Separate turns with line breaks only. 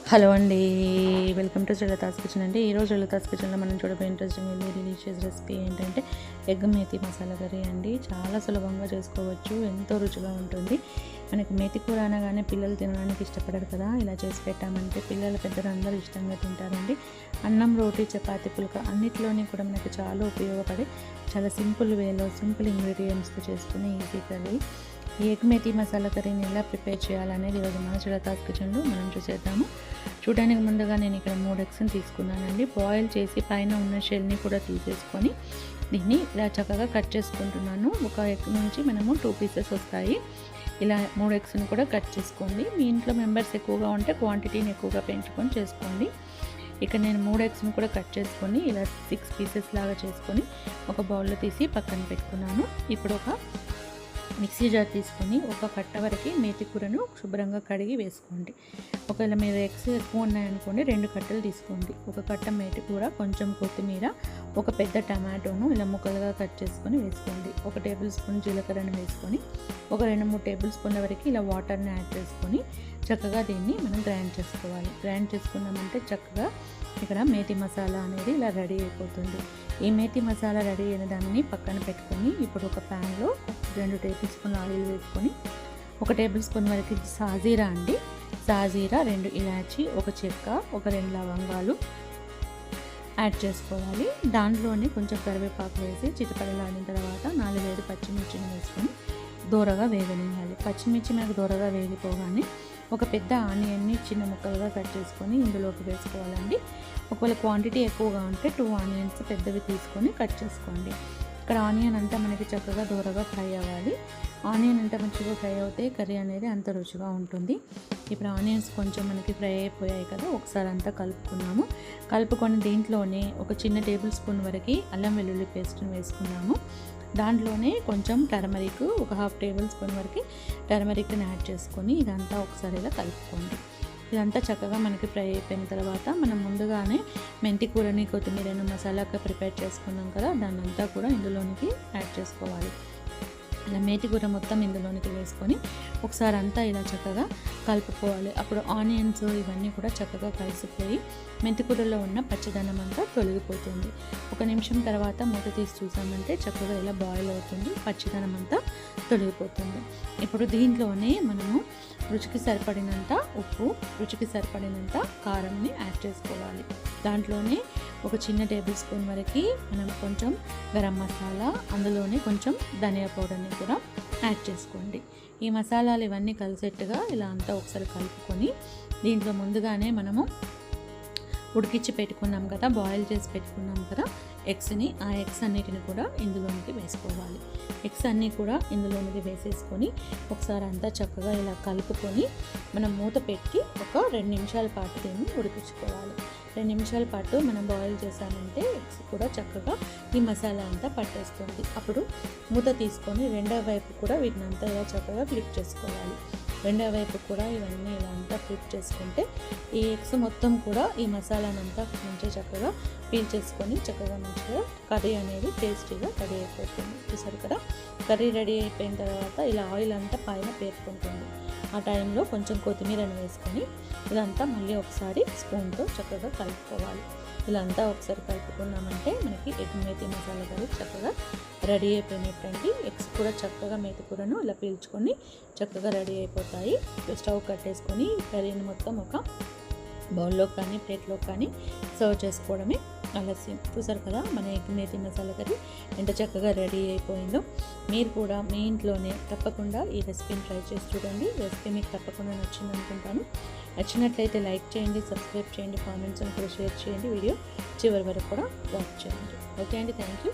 Hello అండి, welcome to Srilatha's kitchen అండి. ఈరోజు శ్రీలతాస్ కిచెన్లో మనం చూడబోయే ఇంట్రెస్టింగ్ డెలీషియస్ రెసిపీ ఏంటంటే ఎగ్ మేతి మసాలా కర్రీ అండి. చాలా సులభంగా చేసుకోవచ్చు, ఎంతో రుచిగా ఉంటుంది. మనకి మేతి కూర అనగానే పిల్లలు తినడానికి ఇష్టపడరు కదా, ఇలా చేసి పెట్టామంటే పిల్లలు పెద్దలు అందరూ ఇష్టంగా తింటారండి. అన్నం, రోటీ, చపాతీ, పుల్క అన్నిట్లోని కూడా మనకు చాలా ఉపయోగపడి చాలా సింపుల్ వేలో సింపుల్ ఇంగ్రీడియంట్స్తో చేసుకునే ఈజీ కర్రీ. ఈ ఎగ్ మేతి మసాలా కర్రీని ఎలా ప్రిపేర్ చేయాలనేది ఈరోజు మన శ్రీలతాస్ కిచెన్లో మనం చూసేద్దాము. చూడడానికి ముందుగా నేను ఇక్కడ 3 ఎగ్స్ని తీసుకున్నానండి. బాయిల్ చేసి పైన ఉన్న షెల్ని కూడా తీసేసుకొని దీన్ని ఇలా చక్కగా కట్ చేసుకుంటున్నాను. ఒక ఎగ్ నుంచి మనము 2 పీసెస్ వస్తాయి. ఇలా 3 ఎగ్స్ని కూడా కట్ చేసుకోండి. మీ ఇంట్లో మెంబర్స్ ఎక్కువగా ఉంటే క్వాంటిటీని ఎక్కువగా పెంచుకొని చేసుకోండి. ఇక్కడ నేను 3 ఎగ్స్ని కూడా కట్ చేసుకొని ఇలా 6 పీసెస్ లాగా చేసుకొని ఒక బౌల్లో తీసి పక్కన పెట్టుకున్నాను. ఇప్పుడు ఒక మిక్సీ జార్ తీసుకొని ఒక కట్ట వరకు మేతి కూరను శుభ్రంగా కడిగి వేసుకోండి. ఒకవేళ మీరు ఎగ్స్ ఎక్కువ ఉన్నాయనుకోండి 2 కట్టలు తీసుకోండి. ఒక కట్ట మేతి కూర, కొంచెం కొత్తిమీర, ఒక పెద్ద టమాటోను ఇలా ముక్కలుగా కట్ చేసుకొని వేసుకోండి. 1 టేబుల్ స్పూన్ జీలకర్రను వేసుకొని ఒక 2-3 టేబుల్ స్పూన్ల వరకు ఇలా వాటర్ని యాడ్ చేసుకొని చక్కగా దీన్ని మనం గ్రైండ్ చేసుకోవాలి. గ్రైండ్ చేసుకున్నామంటే చక్కగా ఇక్కడ మేతి మసాలా అనేది ఇలా రెడీ అయిపోతుంది. ఈ మేతి మసాలా రెడీ అయిన దాన్ని పక్కన పెట్టుకొని ఇప్పుడు ఒక ప్యాన్లో 2 టేబుల్ స్పూన్ల ఆయిల్ వేసుకొని 1 టేబుల్ స్పూన్ వరకు సాజీరా అండి, సాజీరా, 2 ఇలాచి, ఒక చెక్క, ఒక 2 లవంగాలు యాడ్ చేసుకోవాలి. దాంట్లోనే కొంచెం కరివేపాకు వేసి చిటపటలాడిన తర్వాత 4-5 పచ్చిమిర్చిని వేసుకొని దూరగా వేగనివ్వాలి. పచ్చిమిర్చి మనకు దూరగా వేగిపోగానే ఒక పెద్ద ఆనియన్ని చిన్న ముక్కలుగా కట్ చేసుకొని ఇందులోకి వేసుకోవాలండి. ఒకవేళ క్వాంటిటీ ఎక్కువగా ఉంటే 2 ఆనియన్స్ పెద్దవి తీసుకొని కట్ చేసుకోండి. ఇక్కడ ఆనియన్ అంతా మనకి చక్కగా దూరగా ఫ్రై అవ్వాలి. ఆనియన్ అంతా మంచిగా ఫ్రై అవుతే కర్రీ అనేది అంత రుచిగా ఉంటుంది. ఇప్పుడు ఆనియన్స్ కొంచెం మనకి ఫ్రై అయిపోయాయి కదా, ఒకసారి అంతా కలుపుకొని దీంట్లోనే ఒక చిన్న టేబుల్ స్పూన్ వరకు అల్లం వెల్లుల్లి పేస్ట్ని వేసుకున్నాము. దాంట్లోనే కొంచెం టర్మరిక్, ఒక 1/2 టేబుల్ స్పూన్ వరకు టర్మరిక్ని యాడ్ చేసుకొని ఇదంతా ఒకసారి ఇలా కలుపుకోండి. ఇదంతా చక్కగా మనకి ఫ్రై అయిపోయిన తర్వాత మనం ముందుగానే మెంతి కూరని, కొత్తిమీరను మసాలాగా ప్రిపేర్ చేసుకున్నాం కదా, దాన్ని అంతా కూడా ఇందులోనికి యాడ్ చేసుకోవాలి. ఇలా మేతి కూర మొత్తం ఇందులోనికి వేసుకొని ఒకసారి అంతా ఇలా చక్కగా కలుపుకోవాలి. అప్పుడు ఆనియన్స్ ఇవన్నీ కూడా చక్కగా కలిసిపోయి మెంతి కూరలో ఉన్న పచ్చదనం అంతా తొలగిపోతుంది. 1 నిమిషం తర్వాత మూత తీసి చూసామంటే చక్కగా ఇలా బాయిల్ అవుతుంది, పచ్చదనం అంతా తొలగిపోతుంది. ఇప్పుడు దీంట్లోనే మనము రుచికి సరిపడినంత ఉప్పు, రుచికి సరిపడినంత కారంని యాడ్ చేసుకోవాలి. దాంట్లోనే ఒక చిన్న టేబుల్ స్పూన్ వరకు మనం కొంచెం గరం మసాలా, అందులోనే కొంచెం ధనియా పౌడర్ని కూడా యాడ్ చేసుకోండి. ఈ మసాలాలు ఇవన్నీ కలిసేట్టుగా ఇలా అంతా ఒకసారి కలుపుకొని దీంట్లో ముందుగానే మనము ఉడికించి పెట్టుకున్నాం కదా, బాయిల్ చేసి పెట్టుకున్నాం కదా ఎగ్స్ని, ఆ ఎగ్స్ అన్నిటిని కూడా ఇందులోనికి వేసుకోవాలి. ఎగ్స్ అన్నీ కూడా ఇందులోనికి వేసేసుకొని ఒకసారి అంతా చక్కగా ఇలా కలుపుకొని మనం మూత పెట్టి ఒక 2 నిమిషాల పాటు దీన్ని ఉడికించుకోవాలి. 2 నిమిషాల పాటు మనం బాయిల్ చేసామంటే ఎగ్స్ కూడా చక్కగా ఈ మసాలా అంతా పట్టేస్తుంది. అప్పుడు మూత తీసుకొని రెండో వైపు కూడా వీటిని అంతా ఇలా చక్కగా ఫ్లిప్ చేసుకోవాలి. రెండో వైపు కూడా ఇవన్నీ ఇలా అంతా ఫ్లిప్ చేసుకుంటే ఈ ఎగ్స్ మొత్తం కూడా ఈ మసాలానంతా మంచిగా చక్కగా పీల్ చేసుకొని చక్కగా మంచిగా కర్రీ అనేది టేస్టీగా రెడీ అయిపోతుంది. చూసారు కదా, కర్రీ రెడీ అయిపోయిన తర్వాత ఇలా ఆయిల్ అంతా పైన పేర్కొంటుంది. ఆ టైంలో కొంచెం కొత్తిమీరను వేసుకొని ఇదంతా మళ్ళీ ఒకసారి స్పూన్తో చక్కగా కలుపుకోవాలి. ఇలా అంతా ఒకసారి కలుపుకున్నామంటే మనకి ఎగ్ మేతి మసాలా కర్రీ చక్కగా రెడీ అయిపోయినట్టండి. ఎగ్స్ కూడా చక్కగా మేతి కూరను ఇలా పీల్చుకొని చక్కగా రెడీ అయిపోతాయి. స్టవ్ కట్టేసుకొని కర్రీని మొత్తం ఒక బౌల్లో కానీ ప్లేట్లో కానీ సర్వ్ చేసుకోవడమే ఆలస్యం. చూసారు కదా, మన ఎగ్ మేతి మసాలా కర్రీ ఎంత చక్కగా రెడీ అయిపోయిందో. మీరు కూడా మీ ఇంట్లోనే తప్పకుండా ఈ రెసిపీని ట్రై చేసి చూడండి. రెసిపీ మీకు తప్పకుండా నచ్చింది అనుకుంటాను. నచ్చినట్లయితే లైక్ చేయండి, సబ్స్క్రైబ్ చేయండి, కామెంట్స్ కూడా షేర్ చేయండి, వీడియో చివరి వరకు కూడా వాచ్ చేయండి. ఓకే అండి, థ్యాంక్ యూ.